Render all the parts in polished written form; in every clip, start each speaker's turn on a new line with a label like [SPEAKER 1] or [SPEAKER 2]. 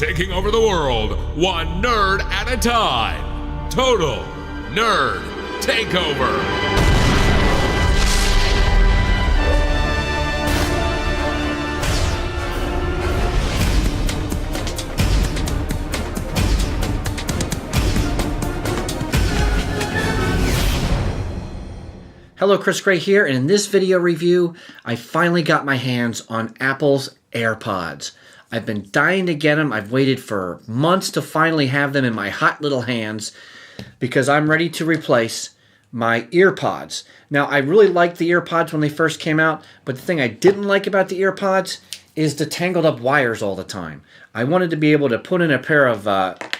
[SPEAKER 1] taking over the world, one nerd at a time. Total Nerd Takeover.
[SPEAKER 2] Hello, Chris Gray here, and in this video review, I finally got my hands on Apple's AirPods. I've been dying to get them. I've waited for months to finally have them in my hot little hands because I'm ready to replace my EarPods. Now, I really liked the EarPods when they first came out, but the thing I didn't like about the EarPods is the tangled up wires all the time. I wanted to be able to put in a pair of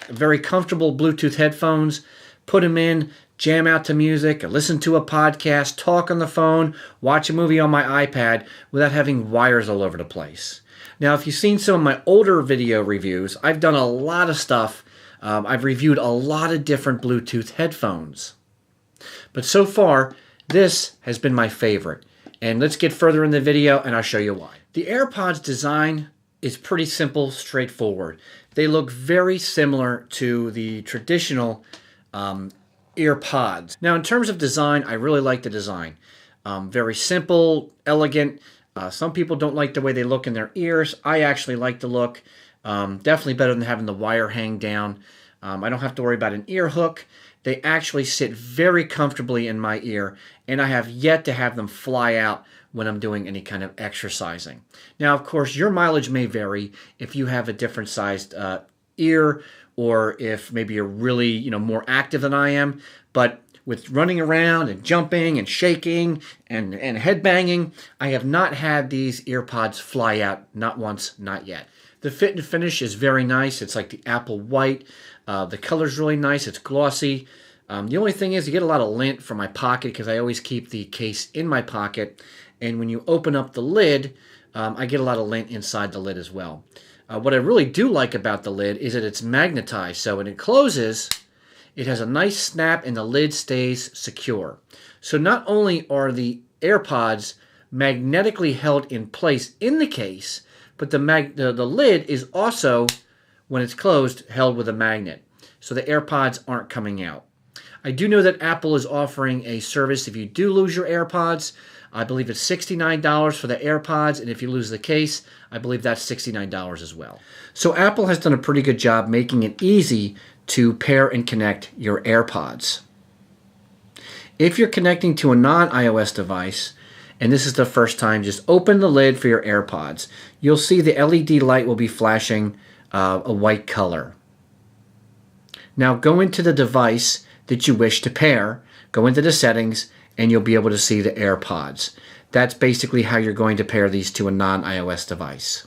[SPEAKER 2] very comfortable Bluetooth headphones, put them in, jam out to music, listen to a podcast, talk on the phone, watch a movie on my iPad without having wires all over the place. Now, if you've seen some of my older video reviews, I've done a lot of stuff. I've reviewed a lot of different Bluetooth headphones. But so far, this has been my favorite. And let's get further in the video and I'll show you why. The AirPods design is pretty simple, straightforward. They look very similar to the traditional EarPods. Now, in terms of design, I really like the design. Very simple, elegant. Some people don't like the way they look in their ears. I actually like the look. Definitely better than having the wire hang down. I don't have to worry about an ear hook. They actually sit very comfortably in my ear, and I have yet to have them fly out when I'm doing any kind of exercising. Now, of course, your mileage may vary if you have a different sized ear, or if maybe you're really, more active than I am. But with running around and jumping and shaking and headbanging, I have not had these EarPods fly out, not once, not yet. The fit and finish is very nice. It's like the Apple white. The color's really nice. It's glossy. The only thing is you get a lot of lint from my pocket because I always keep the case in my pocket. And when you open up the lid, I get a lot of lint inside the lid as well. What I really do like about the lid is that it's magnetized, so when it closes, it has a nice snap and the lid stays secure. So not only are the AirPods magnetically held in place in the case, but the lid is also, when it's closed, held with a magnet. So the AirPods aren't coming out. I do know that Apple is offering a service if you do lose your AirPods. I believe it's $69 for the AirPods, and if you lose the case, I believe that's $69 as well. So Apple has done a pretty good job making it easy to pair and connect your AirPods. If you're connecting to a non-iOS device, and this is the first time, just open the lid for your AirPods. You'll see the LED light will be flashing a white color. Now go into the device that you wish to pair, go into the settings, and you'll be able to see the AirPods. That's basically how you're going to pair these to a non-iOS device.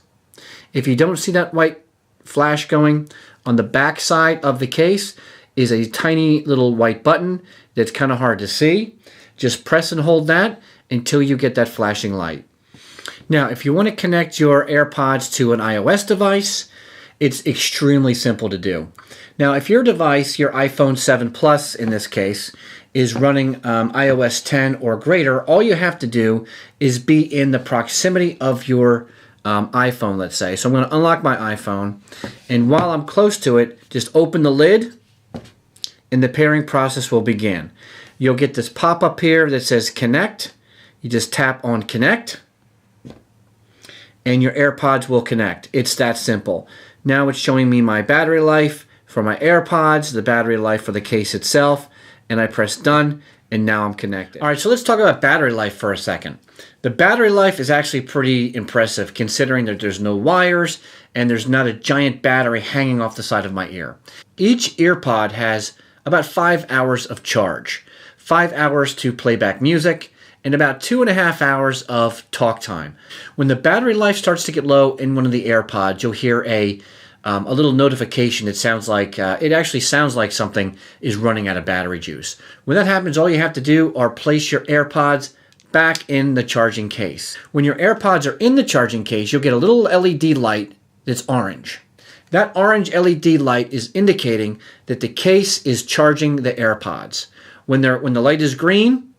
[SPEAKER 2] If you don't see that white flash going, on the back side of the case is a tiny little white button that's kind of hard to see. Just press and hold that until you get that flashing light. Now, if you want to connect your AirPods to an iOS device, it's extremely simple to do. Now, if your device, your iPhone 7 Plus in this case, is running iOS 10 or greater, all you have to do is be in the proximity of your iPhone, let's say. So I'm going to unlock my iPhone, and while I'm close to it, just open the lid, and the pairing process will begin. You'll get this pop-up here that says Connect. You just tap on Connect, and your AirPods will connect. It's that simple. Now it's showing me my battery life for my AirPods, the battery life for the case itself, and I press done, and now I'm connected. All right, so let's talk about battery life for a second. The battery life is actually pretty impressive considering that there's no wires and there's not a giant battery hanging off the side of my ear. Each EarPod has about 5 hours of charge, 5 hours to play back music, and about 2.5 hours of talk time. When the battery life starts to get low in one of the AirPods, you'll hear a little notification that sounds like, it actually sounds like something is running out of battery juice. When that happens, all you have to do are place your AirPods back in the charging case. When your AirPods are in the charging case, you'll get a little LED light that's orange. That orange LED light is indicating that the case is charging the AirPods. When the light is green,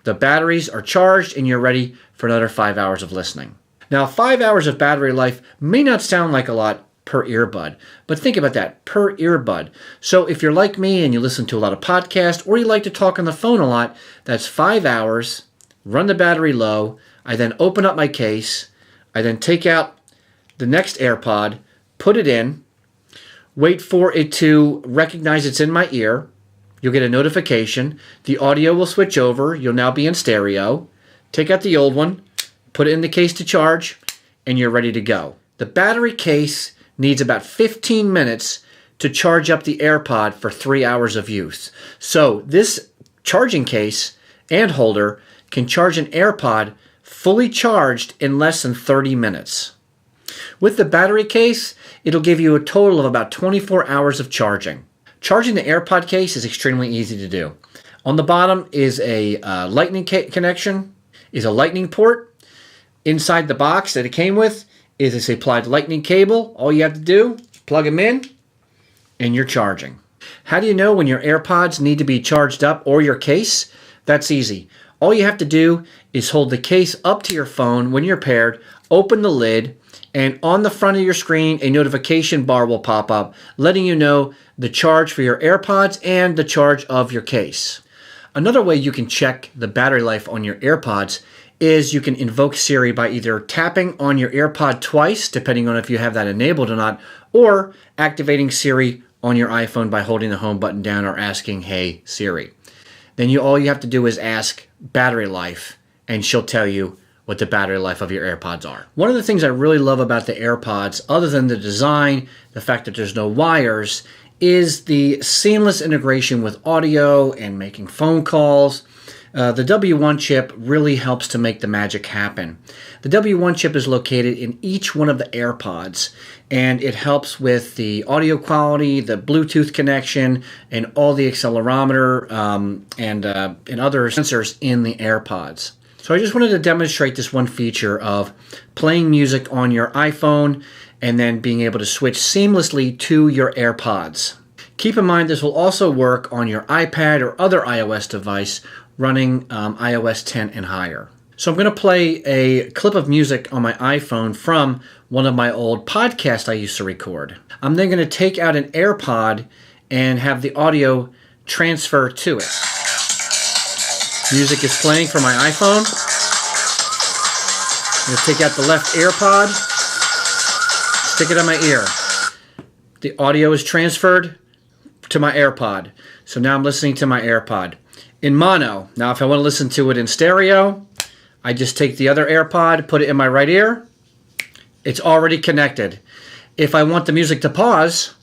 [SPEAKER 2] the batteries are charged and you're ready for another 5 hours of listening. Now, 5 hours of battery life may not sound like a lot per earbud. But think about that, per earbud. So if you're like me and you listen to a lot of podcasts or you like to talk on the phone a lot, that's 5 hours, run the battery low. I then open up my case. I then take out the next AirPod, put it in, wait for it to recognize it's in my ear. You'll get a notification. The audio will switch over. You'll now be in stereo. Take out the old one, put it in the case to charge, and you're ready to go. The battery case needs about 15 minutes to charge up the AirPod for 3 hours of use. So this charging case and holder can charge an AirPod fully charged in less than 30 minutes. With the battery case, it'll give you a total of about 24 hours of charging. Charging the AirPod case is extremely easy to do. On the bottom is a lightning connection, is a lightning port. Inside the box that it came with is a supplied lightning cable. All you have to do, plug them in, and you're charging. How do you know when your AirPods need to be charged up or your case? That's easy. All you have to do is hold the case up to your phone when you're paired, open the lid, and on the front of your screen, a notification bar will pop up letting you know the charge for your AirPods and the charge of your case. Another way you can check the battery life on your AirPods is you can invoke Siri by either tapping on your AirPod twice, depending on if you have that enabled or not, or activating Siri on your iPhone by holding the home button down or asking, "Hey Siri." Then all you have to do is ask battery life, and she'll tell you what the battery life of your AirPods are. One of the things I really love about the AirPods, other than the design, the fact that there's no wires, is the seamless integration with audio and making phone calls. The W1 chip really helps to make the magic happen. The W1 chip is located in each one of the AirPods, and it helps with the audio quality, the Bluetooth connection, and all the accelerometer and other sensors in the AirPods. So I just wanted to demonstrate this one feature of playing music on your iPhone and then being able to switch seamlessly to your AirPods. Keep in mind this will also work on your iPad or other iOS device running iOS 10 and higher. So I'm going to play a clip of music on my iPhone from one of my old podcasts I used to record. I'm then going to take out an AirPod and have the audio transfer to it. Music is playing from my iPhone. I'm going to take out the left AirPod, stick it on my ear. The audio is transferred to my AirPod. So now I'm listening to my AirPod in mono. Now if I want to listen to it in stereo, I just take the other AirPod, put it in my right ear. It's already connected. If I want the music to pause,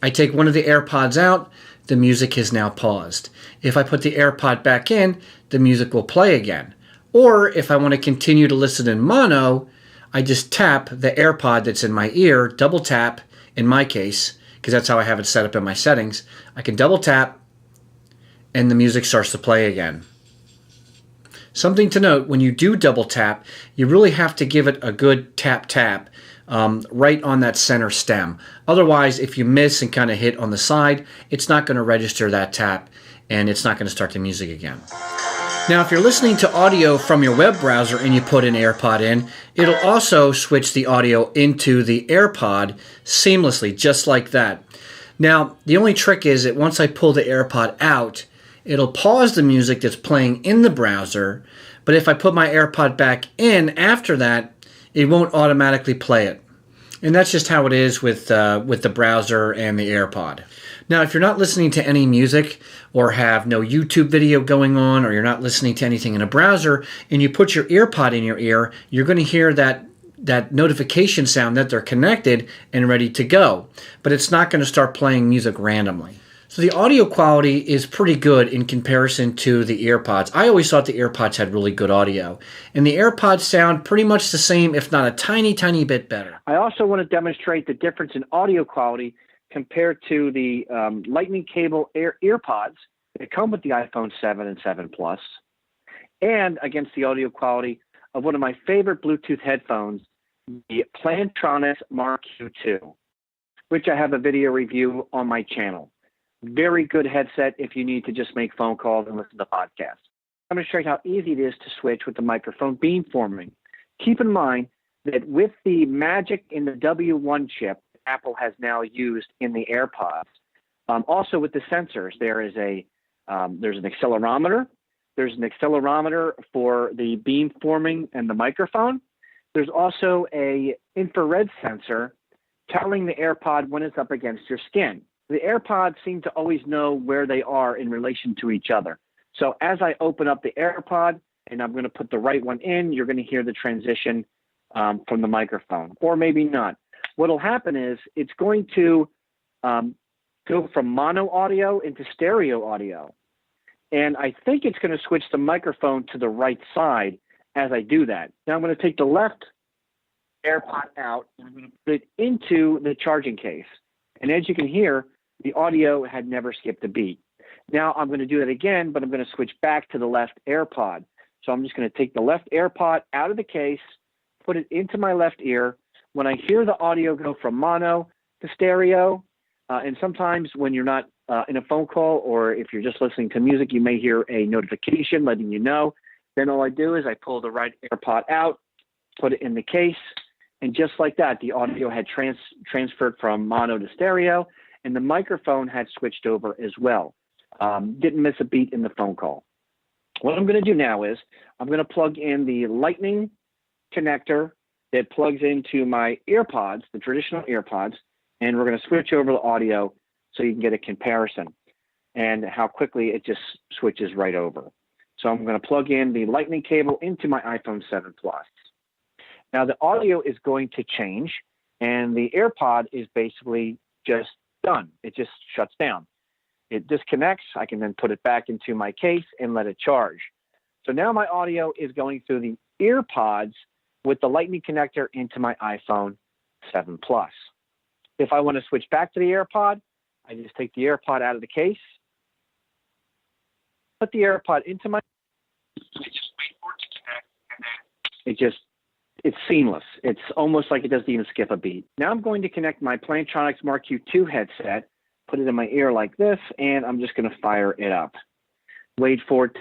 [SPEAKER 2] I take one of the AirPods out. The music is now paused. If I put the AirPod back in, the music will play again. Or if I want to continue to listen in mono, I just tap the AirPod that's in my ear, double tap in my case, because that's how I have it set up in my settings. I can double tap and the music starts to play again. Something to note, when you do double tap, you really have to give it a good tap right on that center stem. Otherwise, if you miss and kind of hit on the side, it's not going to register that tap and it's not going to start the music again. Now, if you're listening to audio from your web browser and you put an AirPod in, it'll also switch the audio into the AirPod seamlessly, just like that. Now, the only trick is that once I pull the AirPod out, it'll pause the music that's playing in the browser, but if I put my AirPod back in after that, it won't automatically play it. And that's just how it is with the browser and the AirPod. Now, if you're not listening to any music or have no YouTube video going on, or you're not listening to anything in a browser, and you put your EarPod in your ear, you're going to hear that notification sound that they're connected and ready to go. But it's not going to start playing music randomly. So the audio quality is pretty good in comparison to the EarPods. I always thought the EarPods had really good audio. And the AirPods sound pretty much the same, if not a tiny, tiny bit better. I also want to demonstrate the difference in audio quality compared to the lightning cable EarPods that come with the iPhone 7 and 7 Plus, and against the audio quality of one of my favorite Bluetooth headphones, the Plantronics Mark Q2, which I have a video review on my channel. Very good headset if you need to just make phone calls and listen to podcasts. I'm going to show you how easy it is to switch with the microphone beamforming. Keep in mind that with the magic in the W1 chip, Apple has now used in the AirPods. Also with the sensors, there's an accelerometer. There's an accelerometer for the beam forming and the microphone. There's also a infrared sensor telling the AirPod when it's up against your skin. The AirPods seem to always know where they are in relation to each other. So as I open up the AirPod and I'm going to put the right one in, you're going to hear the transition from the microphone, or maybe not. What'll happen is it's going to go from mono audio into stereo audio. And I think it's going to switch the microphone to the right side as I do that. Now I'm going to take the left AirPod out and I'm going to put it into the charging case. And as you can hear, the audio had never skipped a beat. Now I'm going to do that again, but I'm going to switch back to the left AirPod. So I'm just going to take the left AirPod out of the case, put it into my left ear. When I hear the audio go from mono to stereo, and sometimes when you're not in a phone call or if you're just listening to music, you may hear a notification letting you know. Then all I do is I pull the right AirPod out, put it in the case, and just like that, the audio had transferred from mono to stereo, and the microphone had switched over as well. Didn't miss a beat in the phone call. What I'm going to do now is I'm going to plug in the lightning connector that plugs into my EarPods, the traditional EarPods, and we're going to switch over the audio so you can get a comparison and how quickly it just switches right over. So I'm going to plug in the lightning cable into my iPhone 7 Plus. Now the audio is going to change and the AirPod is basically just done. It just shuts down. It disconnects. I can then put it back into my case and let it charge. So now my audio is going through the EarPods with the lightning connector into my iPhone 7 Plus. If I want to switch back to the AirPod, I just take the AirPod out of the case, put the AirPod into my, I just wait for it to connect, and then it's seamless. It's almost like it doesn't even skip a beat. Now I'm going to connect my Plantronics Mark Q2 headset, put it in my ear like this, and I'm just going to fire it up. Wait for it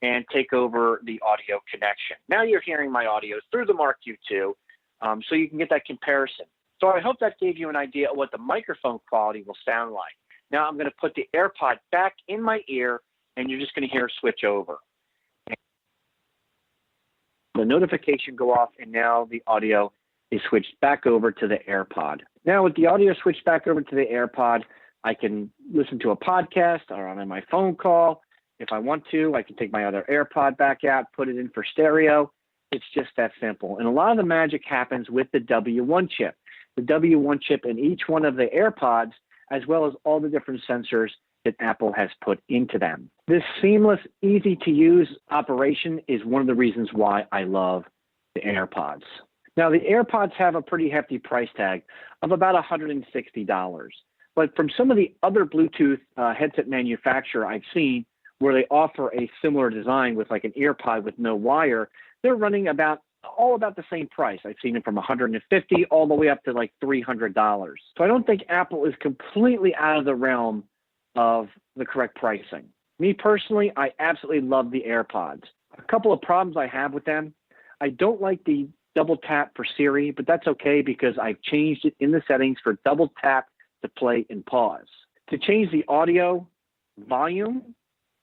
[SPEAKER 2] and take over the audio connection. Now you're hearing my audio through the Mark Q2, so you can get that comparison. So I hope that gave you an idea of what the microphone quality will sound like. Now I'm going to put the AirPod back in my ear, and you're just going to hear a switch over. The notification go off, and now the audio is switched back over to the AirPod. Now with the audio switched back over to the AirPod, I can listen to a podcast or on my phone call. If I want to, I can take my other AirPod back out, put it in for stereo. It's just that simple. And a lot of the magic happens with the W1 chip. The W1 chip in each one of the AirPods, as well as all the different sensors that Apple has put into them. This seamless, easy-to-use operation is one of the reasons why I love the AirPods. Now, the AirPods have a pretty hefty price tag of about $160. But from some of the other Bluetooth headset manufacturer I've seen where they offer a similar design with like an EarPod with no wire, they're running all about the same price. I've seen it from $150 all the way up to like $300. So I don't think Apple is completely out of the realm of the correct pricing. Me personally, I absolutely love the AirPods. A couple of problems I have with them. I don't like the double tap for Siri, but that's okay because I've changed it in the settings for double tap to play and pause. To change the audio volume,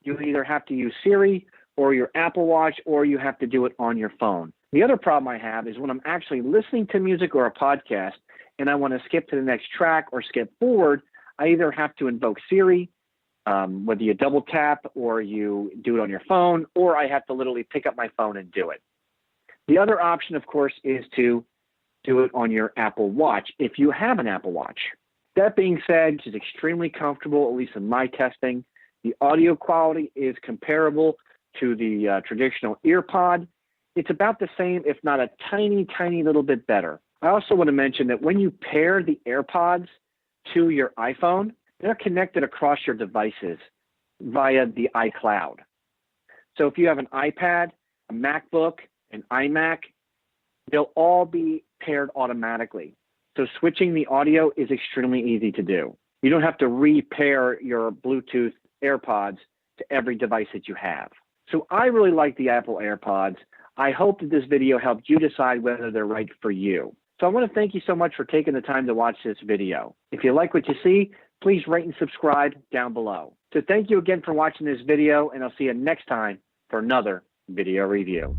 [SPEAKER 2] you either have to use Siri or your Apple Watch, or you have to do it on your phone. The other problem I have is when I'm actually listening to music or a podcast and I want to skip to the next track or skip forward, I either have to invoke Siri, whether you double tap or you do it on your phone, or I have to literally pick up my phone and do it. The other option, of course, is to do it on your Apple Watch if you have an Apple Watch. That being said, it's extremely comfortable, at least in my testing. The audio quality is comparable to the traditional EarPod. It's about the same, if not a tiny, tiny little bit better. I also want to mention that when you pair the AirPods to your iPhone, they're connected across your devices via the iCloud. So if you have an iPad, a MacBook, an iMac, they'll all be paired automatically. So switching the audio is extremely easy to do. You don't have to repair your Bluetooth AirPods to every device that you have. So I really like the Apple AirPods. I hope that this video helped you decide whether they're right for you.
[SPEAKER 3] So I want to thank you so much for taking the time to watch this video. If you like what you see, please rate and subscribe down below. So thank you again for watching this video, and I'll see you next time for another video review.